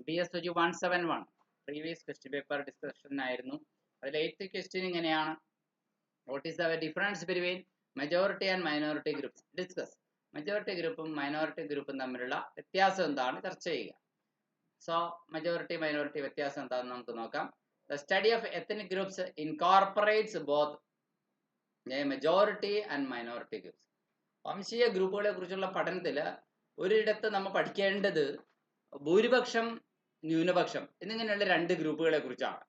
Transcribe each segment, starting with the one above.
BSOG 171 previous question paper discussion ആയിരുന്നു. അതിൽ 8th question ഇങ്ങനെയാണ്. What is the difference between majority and minority groups? Discuss. Majority ഗ്രൂപ്പും minority ഗ്രൂപ്പും തമ്മിലുള്ള വ്യത്യാസം എന്താണ് ചർച്ച ചെയ്യുക. സോ മെജോറിറ്റി മൈനോറിറ്റി വ്യത്യാസം എന്താണെന്ന് നമുക്ക് നോക്കാം. The study of ethnic groups incorporates both majority and minority groups. വംശീയ ഗ്രൂപ്പുകളെ കുറിച്ചുള്ള പഠനത്തിൽ ഒരിടത്ത് നമ്മൾ പഠിക്കേണ്ടത് ഭൂരിപക്ഷം, ന്യൂനപക്ഷം എന്നിങ്ങനെയുള്ള രണ്ട് ഗ്രൂപ്പുകളെ കുറിച്ചാണ്.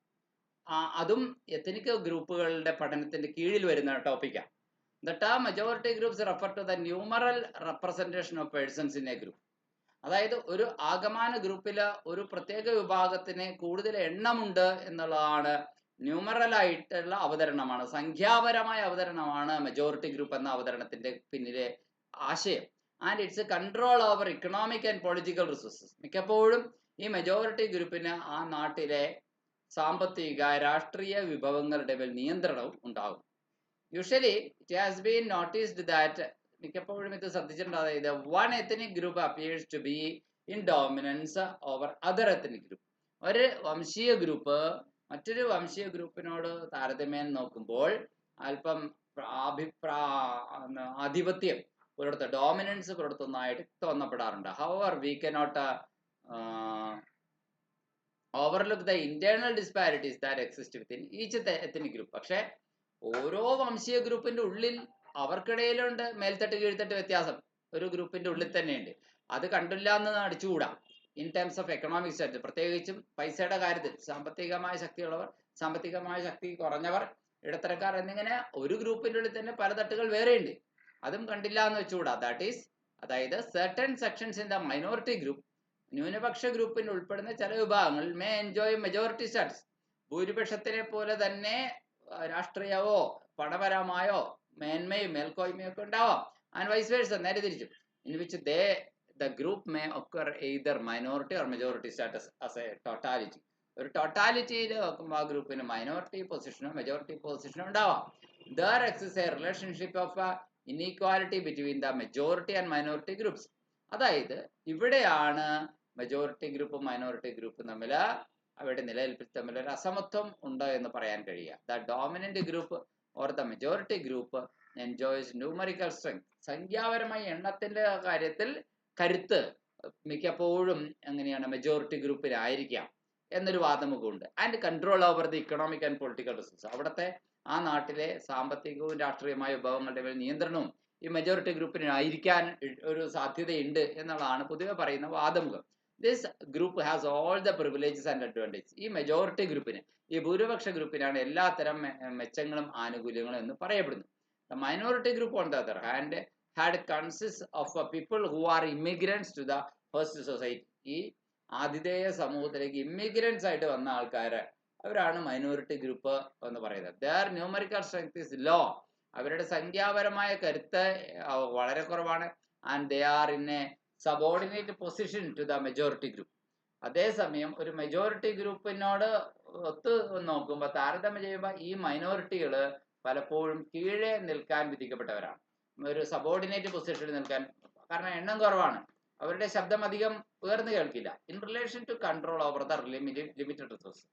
അതും എത്നിക് ഗ്രൂപ്പുകളുടെ പഠനത്തിന്റെ കീഴിൽ വരുന്ന ടോപ്പിക്കാണ്. The term majority groups refer to the numeral representation of persons in a group. അതായത് ഒരു ആകമാന ഗ്രൂപ്പില് ഒരു പ്രത്യേക വിഭാഗത്തിന് കൂടുതൽ എണ്ണമുണ്ട് എന്നുള്ളതാണ് ന്യൂമറൽ ആയിട്ടുള്ള അവതരണമാണ്, സംഖ്യാപരമായ അവതരണമാണ് മെജോറിറ്റി ഗ്രൂപ്പ് എന്ന അവതരണത്തിന്റെ പിന്നിലെ ആശയം. And it's control over economic and political resources. മിക്കപ്പോഴും ഈ മെജോറിറ്റി ഗ്രൂപ്പിന് ആ നാട്ടിലെ സാമ്പത്തിക രാഷ്ട്രീയ വിഭവങ്ങളുടെ മേൽ നിയന്ത്രണവും ഉണ്ടാകും. Usually it has been noticed that, മിക്കപ്പോഴും ഇത് ശ്രദ്ധിച്ചിട്ടുണ്ട്, അതായത് one ethnic group appears to be in dominance over other ethnic group. ഒരു വംശീയ ഗ്രൂപ്പ് മറ്റൊരു വംശീയ ഗ്രൂപ്പിനോട് താരതമ്യം നോക്കുമ്പോൾ അല്പം ആധിപത്യം പുലർത്തുന്ന, ഡോമിനൻസ് പുലർത്തുന്നതായിട്ട് തോന്നപ്പെടാറുണ്ട്. However we cannot overlook the internal disparities that exist within each ethnic group. പക്ഷെ ഓരോ വംശീയ ഗ്രൂപ്പിന്റെ ഉള്ളിൽ അവർക്കിടയിലുണ്ട് മേൽത്തട്ട് കീഴ്ത്തട്ട് വ്യത്യാസം, ഒരു ഗ്രൂപ്പിന്റെ ഉള്ളിൽ തന്നെയുണ്ട്. അത് കണ്ടില്ല എന്ന് അടിച്ചുകൂടാ. In terms of economic status, പ്രത്യേകിച്ചും പൈസയുടെ കാര്യത്തിൽ സാമ്പത്തികമായ ശക്തിയുള്ളവർ, സാമ്പത്തികമായ ശക്തി കുറഞ്ഞവർ, ഇടത്തരക്കാർ എന്നിങ്ങനെ ഒരു ഗ്രൂപ്പിന്റെ ഉള്ളിൽ തന്നെ പല തട്ടുകൾ വേറെയുണ്ട്. അതും കണ്ടില്ല എന്ന് വെച്ചുകൂടാ. ദാറ്റ് ഈസ്, അതായത് certain sections in the minority group, ന്യൂനപക്ഷ ഗ്രൂപ്പിൽ ഉൾപ്പെടുന്ന ചില വിഭാഗങ്ങൾ മേ എൻജോയ് മെജോറിറ്റി സ്റ്റാറ്റസ്, ഭൂരിപക്ഷത്തിനെ പോലെ തന്നെ രാഷ്ട്രീയമോ പണപരമായോ മേന്മയും മേൽക്കോയ്മയും ഒക്കെ ഉണ്ടാവാം. ആൻഡ് വൈസ് വേഴ്സ, നേരെ തിരിച്ചും. In which the group may occur either minority or majority status as A totality. ഒരു ടോട്ടാലിറ്റിയിൽ നോക്കുമ്പോൾ ആ ഗ്രൂപ്പിന് മൈനോറിറ്റി പൊസിഷനോ മെജോറിറ്റി പൊസിഷനോ ഉണ്ടാവാം. There exist A relationship of inequality between the majority and minority groups. അതായത് ഇവിടെയാണ് majority ഗ്രൂപ്പും മൈനോറിറ്റി ഗ്രൂപ്പും തമ്മിൽ, അവരുടെ നിലനിൽപ്പിൽ തമ്മിൽ ഒരു അസമത്വം ഉണ്ട് എന്ന് പറയാൻ കഴിയുക. The dominant group or the majority group enjoys numerical strength. സംഖ്യാപരമായ എണ്ണത്തിന്റെ കാര്യത്തിൽ കരുത്ത് മിക്കപ്പോഴും എങ്ങനെയാണ് മെജോറിറ്റി ഗ്രൂപ്പിലായിരിക്കാം എന്നൊരു വാദമുഖമുണ്ട്. And control over the economic and political resource. അവിടുത്തെ ആ നാട്ടിലെ സാമ്പത്തികവും രാഷ്ട്രീയമായ വിഭവങ്ങളുടെ മേൽ നിയന്ത്രണവും ഈ മെജോറിറ്റി ഗ്രൂപ്പിനായിരിക്കാൻ ഒരു സാധ്യതയുണ്ട് എന്നുള്ളതാണ് പൊതുവെ പറയുന്ന വാദമുഖം. This group has all the privileges and advantages. ഈ മെജോറിറ്റി ഗ്രൂപ്പിന്, ഈ ഭൂരിപക്ഷ ഗ്രൂപ്പിനാണ് എല്ലാത്തരം മെച്ചങ്ങളും ആനുകൂല്യങ്ങളും എന്ന് പറയപ്പെടുന്നു. The minority group on the other hand had consist of people who are immigrants to the first society. ഈ ആതിഥേയ സമൂഹത്തിലേക്ക് ഇമിഗ്രൻസ് ആയിട്ട് വന്ന ആൾക്കാർ, അവരാണ് മൈനോറിറ്റി ഗ്രൂപ്പ് എന്ന് പറയുന്നത്. Their numerical strength is low. അവരുടെ സംഖ്യാപരമായ കരുത്ത് വളരെ കുറവാണ്. And they are in a subordinate position to the majority group. അതേസമയം ഒരു മെജോറിറ്റി ഗ്രൂപ്പിനോട് ഒത്തു നോക്കുമ്പോൾ, താരതമ്യം ചെയ്യുമ്പോൾ ഈ മൈനോറിറ്റികൾ പലപ്പോഴും കീഴെ നിൽക്കാൻ വിധിക്കപ്പെട്ടവരാണ്, ഒരു സബോർഡിനേറ്റ് പൊസിഷനിൽ നിൽക്കാൻ. കാരണം എണ്ണം കുറവാണ്, അവരുടെ ശബ്ദം അധികം ഉയർന്നു കേൾക്കില്ല. In relation to control over the limited resource.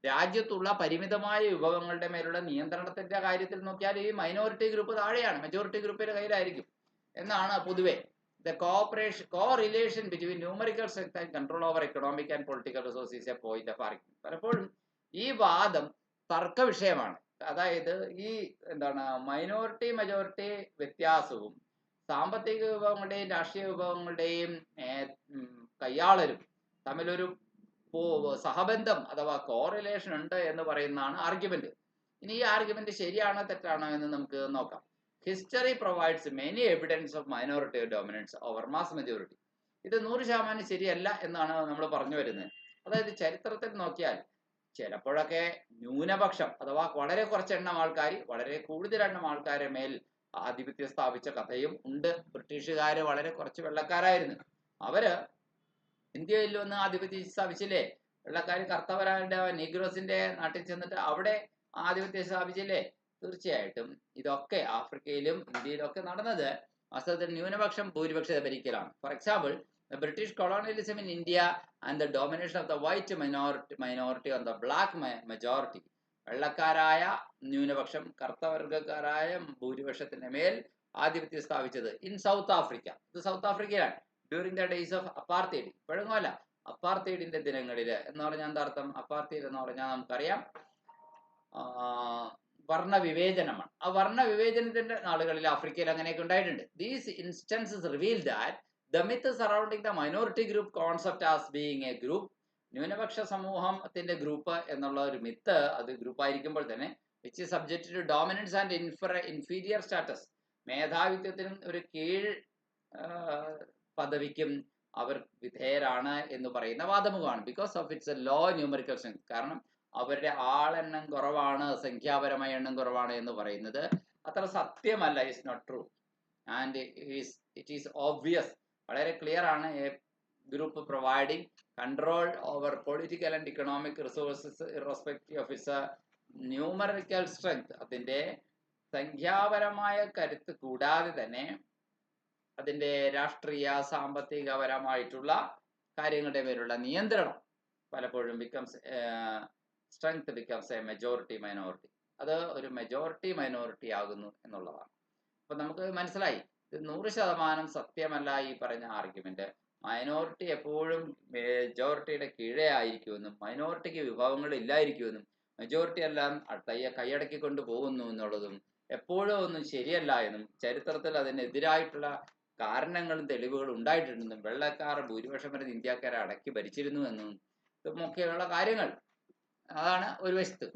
രാജ്യത്തുള്ള പരിമിതമായ വിഭവങ്ങളുടെ മേലുള്ള നിയന്ത്രണത്തിന്റെ കാര്യത്തിൽ നോക്കിയാൽ ഈ മൈനോറിറ്റി ഗ്രൂപ്പ് താഴെയാണ്, മെജോറിറ്റി ഗ്രൂപ്പിന്റെ കയ്യിലായിരിക്കും എന്നാണ് പൊതുവെ. The correlation between numerical strength and control over economic and political resources is a point of argument. പലപ്പോഴും ഈ വാദം തർക്ക വിഷയമാണ്. അതായത് ഈ മൈനോറിറ്റി മെജോറിറ്റി വ്യത്യാസവും സാമ്പത്തിക വിഭവങ്ങളുടെയും രാഷ്ട്രീയ വിഭവങ്ങളുടെയും കയ്യാളലും തമ്മിലൊരു സഹബന്ധം അഥവാ കോറിലേഷൻ ഉണ്ട് എന്ന് പറയുന്നതാണ് ആർഗ്യുമെന്റ്. ഇനി ഈ ആർഗ്യുമെന്റ് ശരിയാണോ തെറ്റാണോ എന്ന് നമുക്ക് നോക്കാം. History provides many evidence of minority dominance over mass majority. ഇത് 100% ശരിയല്ല എന്നാണ് നമ്മൾ പറഞ്ഞു വരുന്നത്. അതായത് ചരിത്രത്തിൽ നോക്കിയാൽ ചിലപ്പോഴൊക്കെ ന്യൂനപക്ഷം അഥവാ വളരെ കുറച്ചെണ്ണം ആൾക്കാർ വളരെ കൂടുതലെണ്ണം ആൾക്കാരെ മേൽ ആധിപത്യം സ്ഥാപിച്ച കഥയും ഉണ്ട്. ബ്രിട്ടീഷുകാർ വളരെ കുറച്ച് വെള്ളക്കാരായിരുന്നു, അവര് ഇന്ത്യയിൽ വന്ന് ആധിപത്യം സ്ഥാപിച്ചില്ലേ. വെള്ളക്കാർ കറുത്തവരാന്റെ നീഗ്രോസിന്റെ നാട്ടിൽ ചെന്നിട്ട് അവിടെ ആധിപത്യം സ്ഥാപിച്ചില്ലേ. തീർച്ചയായിട്ടും ഇതൊക്കെ ആഫ്രിക്കയിലും ഇന്ത്യയിലും ഒക്കെ നടന്നത് വാസ്തവത്തിൽ ന്യൂനപക്ഷം ഭൂരിപക്ഷത്തെ ഭരിക്കലാണ്. For example, The British colonialism in India and the domination of the white minority on the black majority, വെള്ളക്കാരായ ന്യൂനപക്ഷം കറുത്തവർഗക്കാരായ ഭൂരിപക്ഷത്തിന് മേൽ ആധിപത്യം സ്ഥാപിച്ചത് ഇൻ സൗത്ത് ആഫ്രിക്ക. ഇത് സൗത്ത് ആഫ്രിക്കയിലാണ് during the days of apartheid. ഇപ്പോഴൊന്നുമല്ല, അപ്പാർത്തൈഡിന്റെ ദിനങ്ങളിൽ എന്ന് പറഞ്ഞാൽ എന്താ അർത്ഥം? അപ്പാർത്തൈഡ് എന്ന് പറഞ്ഞാൽ നമുക്കറിയാം വർണ്ണവിവേചനമാണ്. ആ വർണ്ണവിവേചനത്തിന്റെ നാളുകളിൽ ആഫ്രിക്കയിൽ അങ്ങനെയൊക്കെ ഉണ്ടായിട്ടുണ്ട്. These instances reveal that the myth surrounding the minority group concept as being a group, ന്യൂനപക്ഷ സമൂഹത്തിന്റെ ഗ്രൂപ്പ് എന്നുള്ള ഒരു മിത്ത്, അത് ഗ്രൂപ്പ് ആയിരിക്കുമ്പോൾ തന്നെ which is subject to dominance and inferior status, മേധാവിത്വത്തിനും ഒരു കീഴ് പദവിക്കും അവർ വിധേയരാണ് എന്ന് പറയുന്ന വാദമുഖമാണ്. Because of its a low numerical strength. കാരണം അവരുടെ ആളെണ്ണം കുറവാണ്, സംഖ്യാപരമായ എണ്ണം കുറവാണ് എന്ന് പറയുന്നത് അത്ര സത്യമല്ല, is not true. And it is obvious, വളരെ ക്ലിയർ ആണ്. A group providing control over political and economic resources irrespective of its numerical strength, അതിൻ്റെ സംഖ്യാപരമായ കരുത്ത് കൂടാതെ തന്നെ അതിൻ്റെ രാഷ്ട്രീയ സാമ്പത്തികപരമായിട്ടുള്ള കാര്യങ്ങളുടെ പേരുള്ള നിയന്ത്രണം പലപ്പോഴും strength becomes A majority minority. അത് ഒരു മെജോറിറ്റി മൈനോറിറ്റി ആകുന്നു എന്നുള്ളതാണ്. അപ്പൊ നമുക്ക് മനസ്സിലായി, ഇത് 100% സത്യമല്ല ഈ പറഞ്ഞ ആർഗ്യുമെന്റ്. മൈനോറിറ്റി എപ്പോഴും മെജോറിറ്റിയുടെ കീഴേ ആയിരിക്കുമെന്നും മൈനോറിറ്റിക്ക് വിഭവങ്ങൾ ഇല്ലായിരിക്കുമെന്നും മെജോറിറ്റി എല്ലാം കൈയടക്കിക്കൊണ്ട് പോകുന്നു എന്നുള്ളതും എപ്പോഴും ഒന്നും ശരിയല്ല എന്നും ചരിത്രത്തിൽ അതിനെതിരായിട്ടുള്ള കാരണങ്ങളും തെളിവുകളും ഉണ്ടായിട്ടുണ്ടെന്നും വെള്ളക്കാർ ഭൂരിപക്ഷം വരുന്ന ഇന്ത്യക്കാരെ അടക്കി ഭരിച്ചിരുന്നു എന്നും ഇതൊക്കെയുള്ള കാര്യങ്ങൾ അതാണ് ഒരു വശത്ത്.